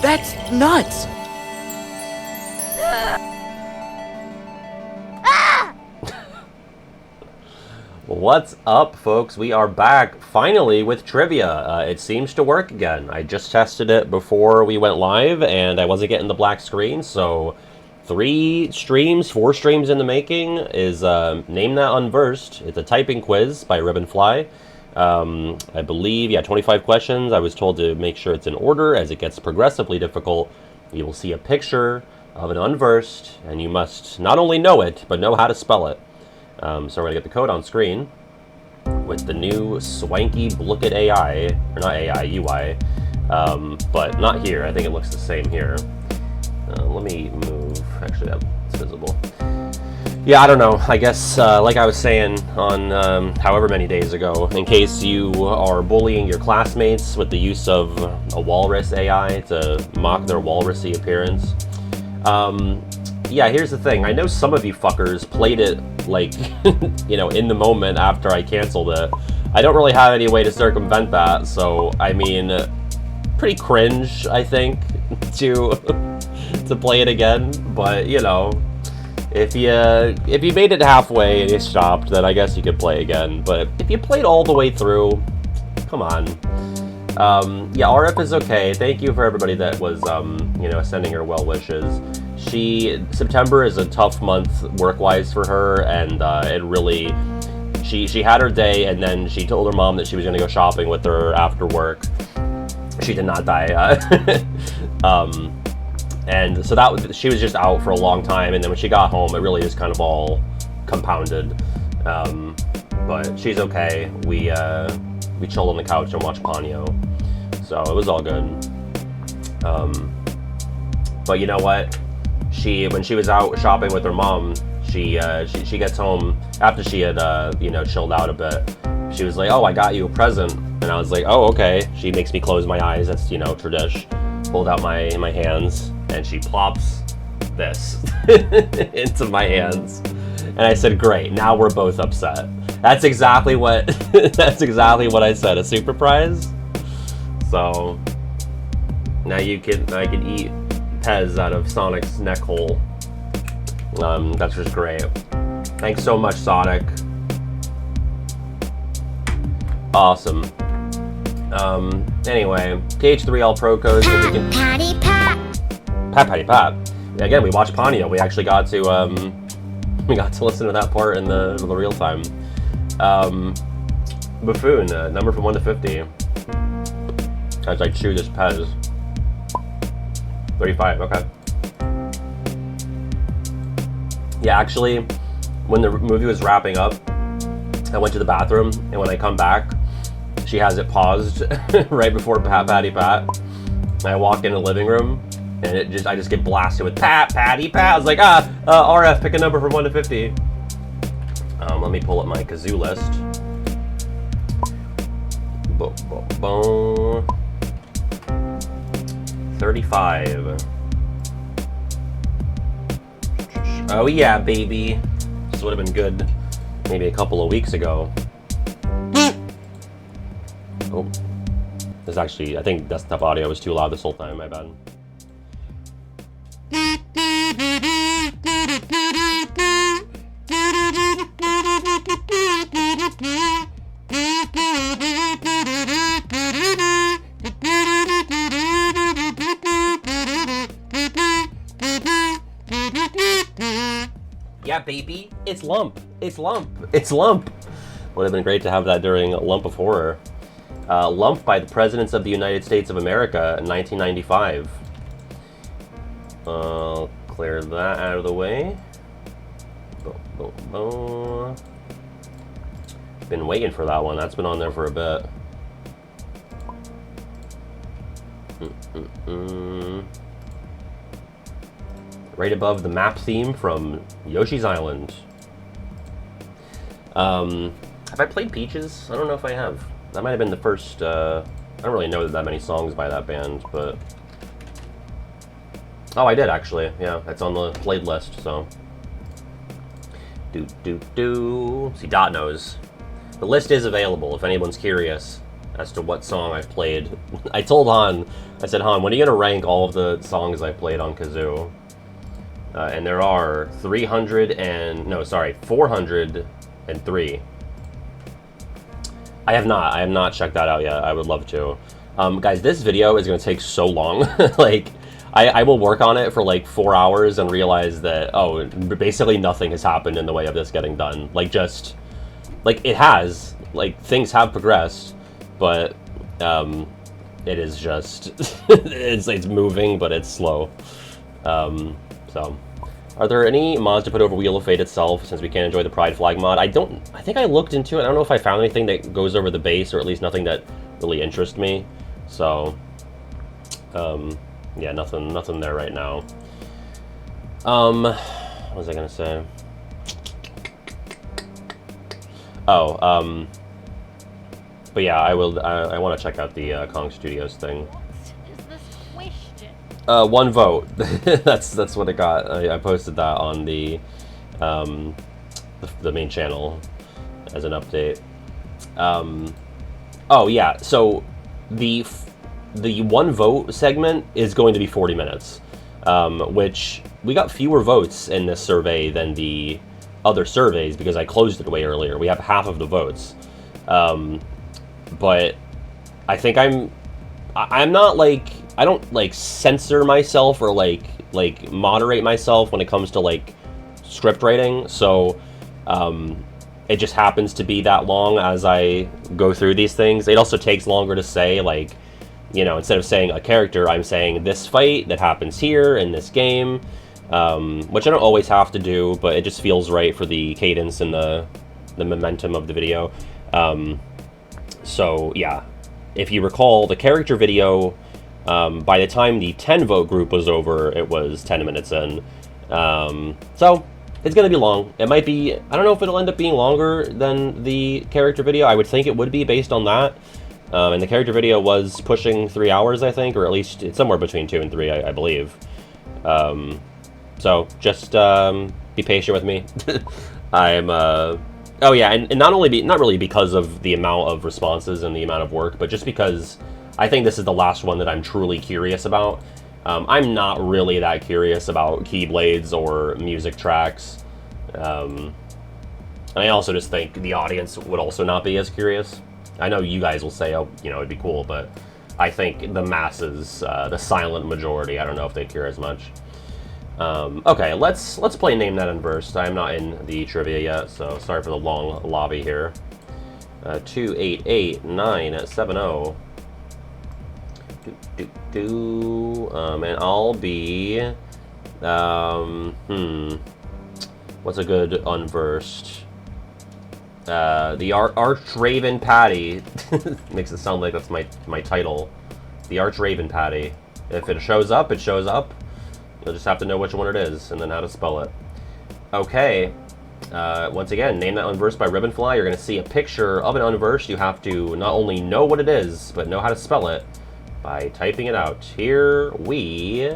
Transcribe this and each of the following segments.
That's nuts! What's up, folks? We are back, finally, with trivia. It seems to work again. I just tested it before we went live, and I wasn't getting the black screen, so 4 streams in the making is Name That Unversed. It's a typing quiz by Ribbonfly. I believe, 25 questions. I was told to make sure it's in order. As it gets progressively difficult, you will see a picture of an unversed, and you must not only know it, but know how to spell it. So we're going to get the code on screen with the new swanky Blooket AI, or not AI, UI, but not here. I think it looks the same here. Let me move. Actually, that's visible. Yeah, I don't know. I guess, like I was saying on however many days ago, in case you are bullying your classmates with the use of a walrus AI to mock their walrusy appearance. Yeah, here's the thing. I know some of you fuckers played it, like, in the moment after I canceled it. I don't really have any way to circumvent that, so, I mean, pretty cringe, I think, to play it again. But, if you made it halfway and you stopped, then I guess you could play again. But if you played all the way through, come on. Yeah, RF is okay. Thank you for everybody that was, sending her well wishes. September is a tough month work-wise for her, and it really, she had her day, and then she told her mom that she was going to go shopping with her after work. She did not die. And so she was just out for a long time, and then when she got home, it really just kind of all compounded. But she's okay. We chilled on the couch and watched Ponyo, so it was all good. But you know what? When she was out shopping with her mom, she gets home after she had chilled out a bit. She was like, "Oh, I got you a present," and I was like, "Oh, okay." She makes me close my eyes. That's tradish. Hold out my hands, and she plops this into my hands, and I said, "Great, now we're both upset." That's exactly what I said. A super prize. So now I can eat Pez out of Sonic's neck hole. That's just great. Thanks so much, Sonic. Awesome. Anyway, TH3L Pro code so we can... Patty pat. Patty pat. Yeah, again, we watched Ponyo. We actually got to listen to that part in the real time. Buffoon, number from 1 to 50. As I chew this Pez. 35, okay. Yeah, actually, when the movie was wrapping up, I went to the bathroom, and when I come back, she has it paused right before Patty Pat. And I walk in the living room, and I just get blasted with Patty Pat. I was like, RF, pick a number from 1 to 50. Let me pull up my kazoo list. 35. Oh yeah, baby. This would have been good maybe a couple of weeks ago. Oh. This actually, I think desktop audio was too loud this whole time, my bad. Yeah, baby. It's Lump. It's Lump. It's Lump. Would have been great to have that during Lump of Horror. Lump by the Presidents of the United States of America in 1995. Clear that out of the way. Been waiting for that one. That's been on there for a bit. Right above the map theme from Yoshi's Island. Have I played Peaches? I don't know if I have. That might have been the first, I don't really know that many songs by that band, but... Oh, I did actually, yeah, it's on the played list, so... See, Dot knows. The list is available if anyone's curious. as to what song I've played. I told Han, I said, Han, when are you going to rank all of the songs I played on kazoo? And there are 403. I have not checked that out yet. I would love to. Guys, this video is going to take so long. Like, I will work on it for like 4 hours and realize that, oh, basically nothing has happened in the way of this getting done. Like, just, like, it has. Like, things have progressed, but it is just, it's moving, but it's slow. So, are there any mods to put over Wheel of Fate itself, since we can't enjoy the Pride Flag mod? I think I looked into it. I don't know if I found anything that goes over the base, or at least nothing that really interests me. So, yeah, nothing there right now. What was I gonna say? Oh, but yeah, I want to check out the Kong Studios thing. What is this question? 1 vote. that's what it got. I posted that on the main channel as an update. Oh yeah, so the 1 vote segment is going to be 40 minutes, which we got fewer votes in this survey than the other surveys because I closed it way earlier. We have half of the votes, but I think I'm not like, I don't like censor myself or like moderate myself when it comes to like script writing. So it just happens to be that long as I go through these things. It also takes longer to say, like, you know, instead of saying a character, I'm saying this fight that happens here in this game, which I don't always have to do, but it just feels right for the cadence and the momentum of the video. So yeah, if you recall, the character video, by the time the 10 vote group was over, it was 10 minutes in. So it's going to be long. It might be, I don't know if it'll end up being longer than the character video. I would think it would be based on that. And the character video was pushing 3 hours, I think, or at least it's somewhere between 2 and 3, I believe. So just be patient with me. I'm oh yeah, and not really because of the amount of responses and the amount of work, but just because I think this is the last one that I'm truly curious about. I'm not really that curious about keyblades or music tracks. And I also just think the audience would also not be as curious. I know you guys will say, oh, you know, it'd be cool, but I think the masses, the silent majority, I don't know if they care as much. Okay, let's play Name That Unversed. I'm not in the trivia yet, so sorry for the long lobby here. 288970. And I'll be, what's a good Unversed? The Archraven Patty. Makes it sound like that's my title. The Archraven Patty. If it shows up, it shows up. You'll just have to know which one it is and then how to spell it. Okay. Once again, Name That Unversed by Ribbonfly. You're going to see a picture of an Unversed. You have to not only know what it is, but know how to spell it by typing it out. Here we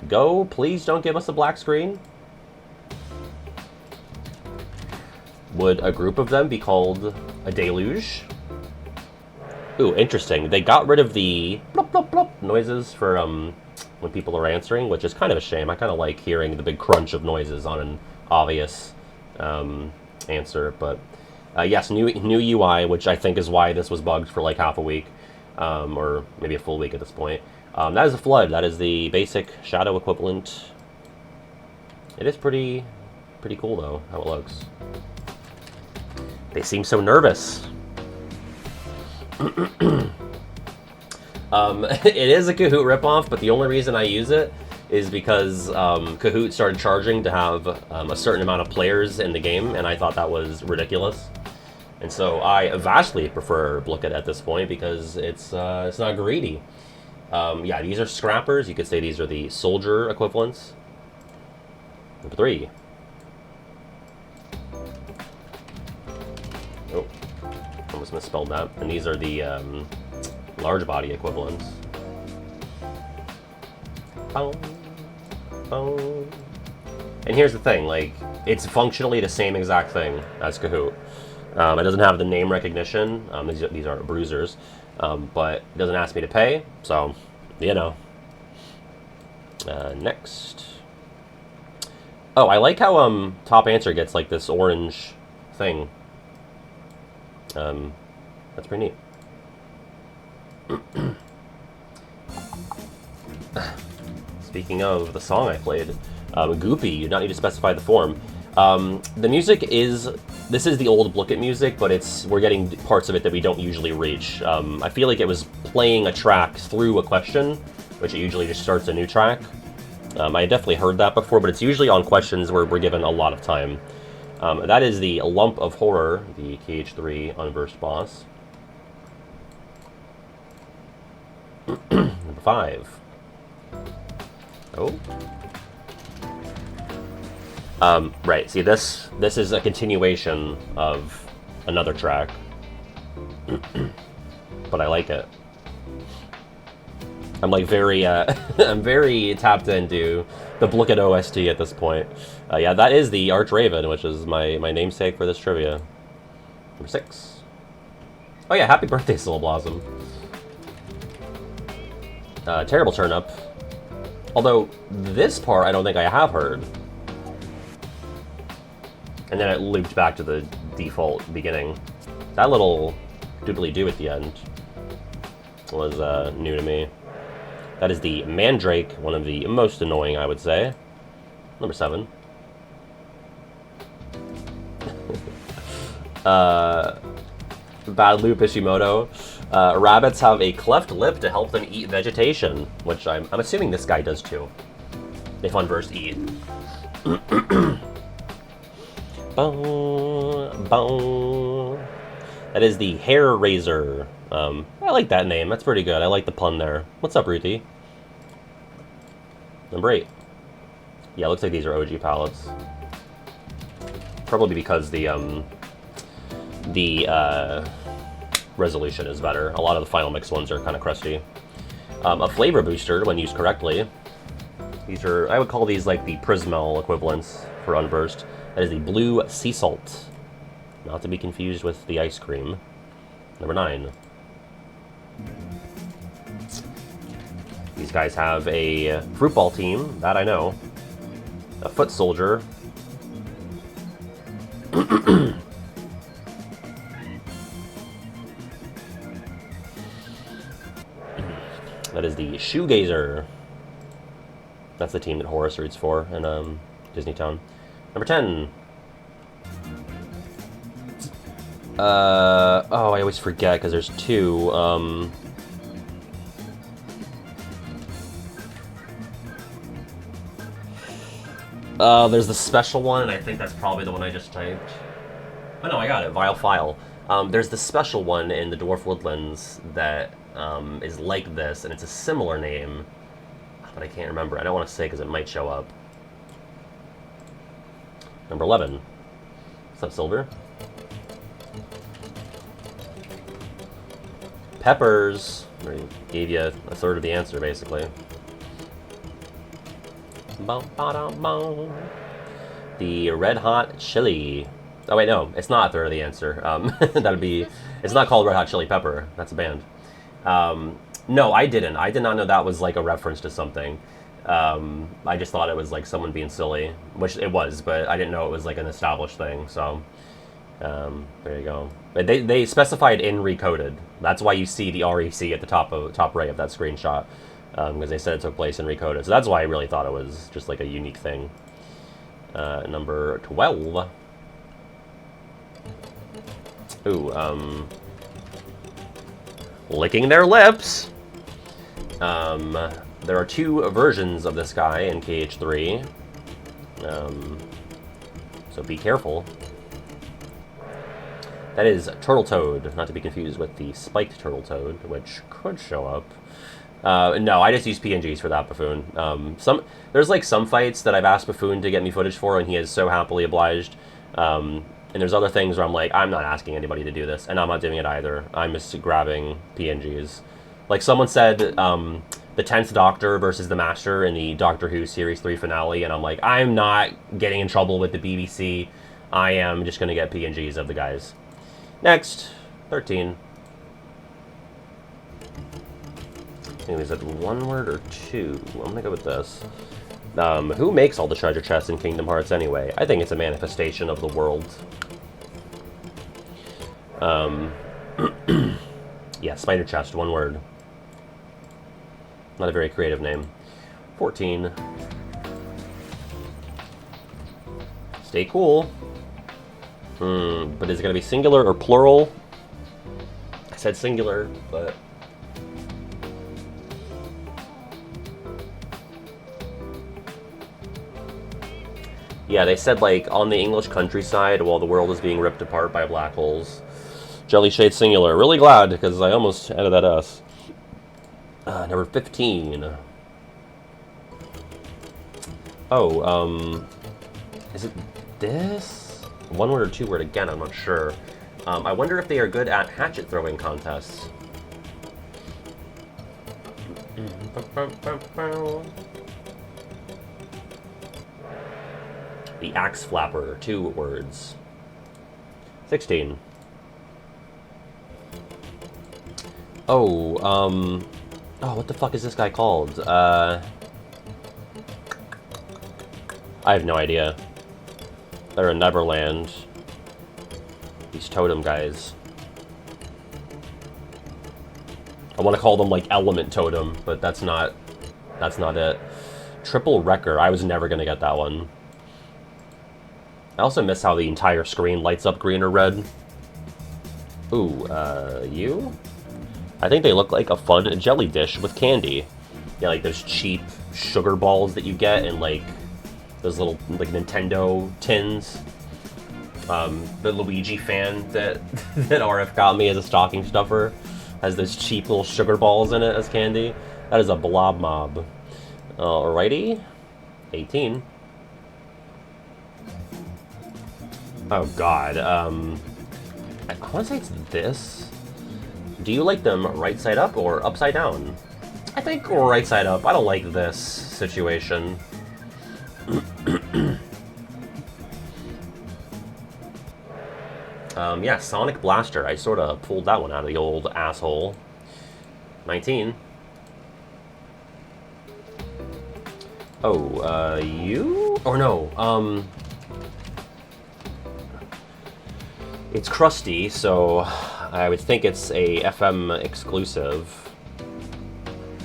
go. Please don't give us a black screen. Would a group of them be called a deluge? Ooh, interesting. They got rid of the blop, blop, blop noises for when people are answering, which is kind of a shame. I kind of like hearing the big crunch of noises on an obvious answer. But yes, new UI, which I think is why this was bugged for like half a week, or maybe a full week at this point. That is a flood. That is the basic shadow equivalent. It is pretty cool though, how it looks. They seem so nervous. It is a Kahoot ripoff, but the only reason I use it is because Kahoot started charging to have a certain amount of players in the game, and I thought that was ridiculous. And so I vastly prefer Blooket at this point because it's not greedy. Yeah, these are scrappers. You could say these are the soldier equivalents. Number 3. Oh, almost misspelled that. And these are the large body equivalents. Boom, boom. And here's the thing, like, it's functionally the same exact thing as Kahoot. It doesn't have the name recognition. These aren't bruisers. but it doesn't ask me to pay, so, you know. Next. Oh, I like how top answer gets like this orange thing. That's pretty neat. Speaking of the song I played, Goopy, you do not need to specify the form. The music is, this is the old Blooket music, but we're getting parts of it that we don't usually reach. I feel like it was playing a track through a question, which it usually just starts a new track. I definitely heard that before, but it's usually on questions where we're given a lot of time. That is the Lump of Horror, the KH3 Unversed boss. Number 5. Oh. Right, see this is a continuation of another track. But I like it. I'm like very, I'm very tapped into the Blooket OST at this point. Yeah, that is the Archraven, which is my namesake for this trivia. Number 6. Oh yeah, happy birthday, Soul Blossom. Terrible Turnip. Although, this part I don't think I have heard. And then it looped back to the default beginning. That little doodly-doo at the end was new to me. That is the Mandrake, one of the most annoying, I would say. Number 7. Bad Loop Ishimoto. Rabbits have a cleft lip to help them eat vegetation, which I'm assuming this guy does too. If Unversed eat. That is the Hair Razor. I like that name. That's pretty good. I like the pun there. What's up, Ruthie? Number 8. Yeah, it looks like these are OG palettes. Probably because the resolution is better. A lot of the final mix ones are kind of crusty. A flavor booster when used correctly. These are, I would call these like the Prismel equivalents for Unversed. That is the Blue Sea Salt. Not to be confused with the ice cream. Number 9. These guys have a fruit ball team, that I know. A foot soldier. That is the Shoegazer. That's the team that Horace roots for in Disneytown. Number 10. Oh, I always forget because there's 2. There's the special one, and I think that's probably the one I just typed. Oh no, I got it. Vile File. There's the special one in the Dwarf Woodlands that is like this, and it's a similar name, but I can't remember. I don't want to say because it might show up. Number 11. What's up, Silver? Peppers. I gave you a third of the answer, basically. The Red Hot Chili. Oh wait, no, it's not a third of the answer. That'd be. It's not called Red Hot Chili Pepper. That's a band. No, I didn't. I did not know that was like a reference to something. I just thought it was like someone being silly, which it was, but I didn't know it was like an established thing. So there you go. But they specified in recoded. That's why you see the REC at the top right of that screenshot, because they said it took place in recoded. So that's why I really thought it was just like a unique thing. Number 12. Ooh, licking their lips. There are 2 versions of this guy in KH3. So be careful. That is Turtle Toad, not to be confused with the Spiked Turtle Toad, which could show up. No, I just use PNGs for that Buffoon. There's like some fights that I've asked Buffoon to get me footage for, and he is so happily obliged. And there's other things where I'm like, I'm not asking anybody to do this, and I'm not doing it either. I'm just grabbing PNGs. Like someone said, the 10th Doctor versus the Master in the Doctor Who Series 3 finale, and I'm like, I'm not getting in trouble with the BBC. I am just going to get PNGs of the guys. Next, 13. Is it one word or two? I'm gonna go with this. Who makes all the treasure chests in Kingdom Hearts anyway? I think it's a manifestation of the world. Yeah, spider chest, one word. Not a very creative name. 14. Stay cool. But is it gonna be singular or plural? I said singular, but... Yeah, they said, like, on the English countryside, while the world is being ripped apart by black holes. Jelly Shade singular. Really glad, because I almost added that S. Number 15. Oh, is it this? One word or two word again, I'm not sure. I wonder if they are good at hatchet throwing contests. The Axe Flapper, 2 words. 16. Oh, what the fuck is this guy called? I have no idea. They're in Neverland. These totem guys. I want to call them, like, Element Totem, but that's not it. Triple Wrecker. I was never gonna get that one. I also miss how the entire screen lights up green or red. Ooh, you? I think they look like a fun jelly dish with candy. Yeah, like those cheap sugar balls that you get in, like, those little, like, Nintendo tins. The Luigi fan that RF got me as a stocking stuffer has those cheap little sugar balls in it as candy. That is a blob mob. Alrighty. 18. Oh god, I want to say it's this. Do you like them right side up or upside down? I think right side up. I don't like this situation. Yeah, Sonic Blaster. I sort of pulled that one out of the old asshole. 19. Oh, you? Or no, it's Krusty, so I would think it's a FM exclusive.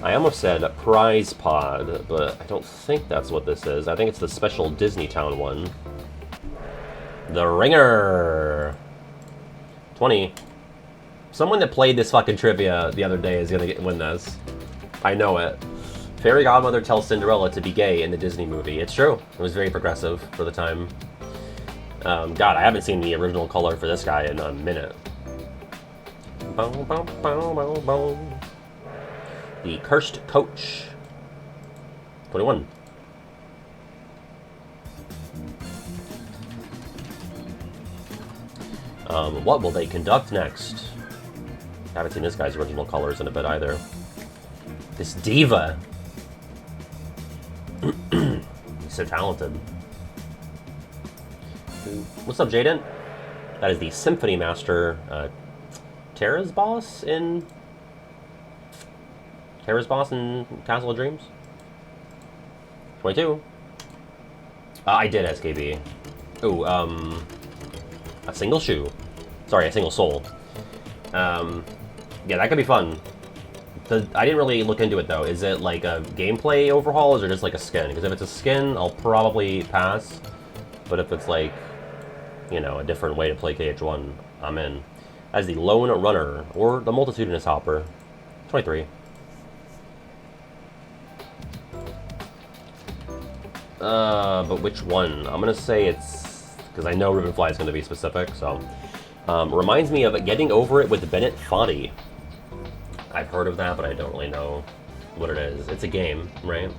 I almost said Prize Pod, but I don't think that's what this is. I think it's the special Disney Town one. The Ringer! 20. Someone that played this fucking trivia the other day is gonna win this. I know it. Fairy Godmother tells Cinderella to be gay in the Disney movie. It's true. It was very progressive for the time. God, I haven't seen the original color for this guy in a minute. The Cursed Coach. 21. What will they conduct next? I haven't seen this guy's original colors in a bit either. This diva. He's so talented. What's up, Jaden? That is the Symphony Master, Terra's boss in Castle of Dreams? 22. I did SKB. Ooh, a single shoe. Sorry, a single soul. Yeah, that could be fun. I didn't really look into it, though. Is it like a gameplay overhaul, or is it just like a skin? Because if it's a skin, I'll probably pass. But if it's like, you know, a different way to play KH1, I'm in. As the Lone Runner, or the Multitudinous Hopper. 23. But which one? I'm gonna say it's... because I know Ribbonfly is gonna be specific, so... reminds me of Getting Over It with Bennett Foddy. I've heard of that, but I don't really know what it is. It's a game, right?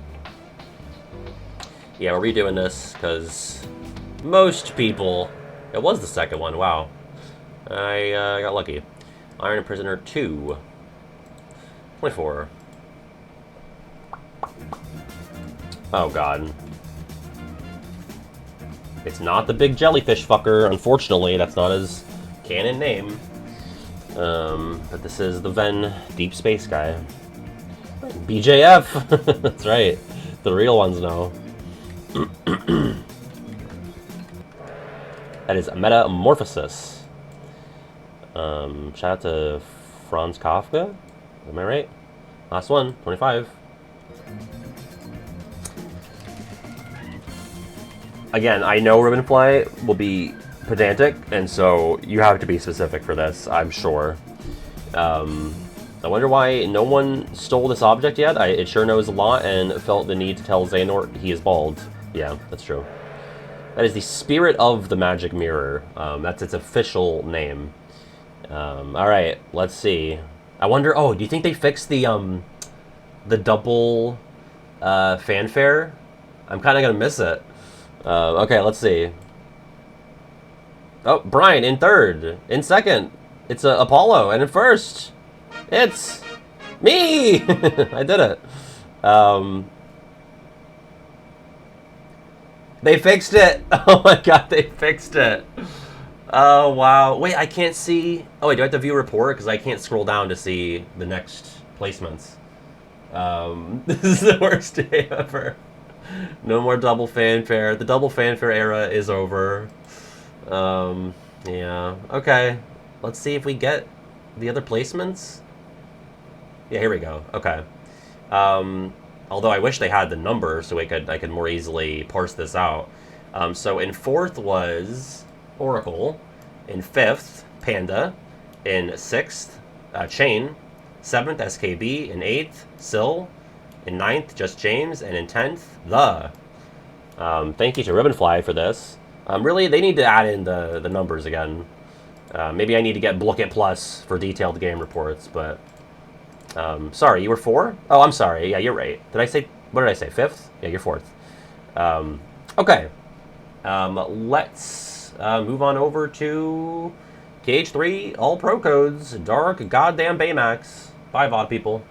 Yeah, we're redoing this, because most people... It was the second one, wow. I got lucky. Iron Prisoner 2. 24. Oh, God. It's not the big jellyfish fucker, unfortunately. That's not his canon name. But this is the Ven Deep Space guy. BJF! That's right. The real ones know. That is Metamorphosis. Shout out to Franz Kafka. Am I right? Last one, 25. Again, I know Ribbonfly will be pedantic, and so you have to be specific for this, I'm sure. I wonder why no one stole this object yet. It sure knows a lot and felt the need to tell Xehanort he is bald. Yeah, that's true. That is the Spirit of the Magic Mirror. That's its official name. Alright, let's see. I wonder, oh, do you think they fixed the double fanfare? I'm kind of going to miss it. Okay, let's see. Oh, Brian in third. In second, it's Apollo. And in first, it's me! I did it. They fixed it! Oh my god, they fixed it. Oh, wow. Wait, I can't see... Oh, wait, do I have to view report? Because I can't scroll down to see the next placements. This is the worst day ever. No more double fanfare. The double fanfare era is over. Yeah. Okay. Let's see if we get the other placements. Yeah, here we go. Okay. Although I wish they had the number so I could more easily parse this out. So in fourth was Oracle. In fifth, Panda. In sixth, Chain. Seventh, SKB. In eighth, Syl. In ninth, Just James. And in 10th, The. Thank you to Ribbonfly for this. Really, they need to add in the numbers again. Maybe I need to get Blooket Plus for detailed game reports, but... sorry, you were 4? Oh, I'm sorry. Yeah, you're right. Did I say... What did I say? 5th? Yeah, you're 4th. Okay. Let's move on over to KH3 All Pro Codes. Dark Goddamn Baymax. Bye, VOD people.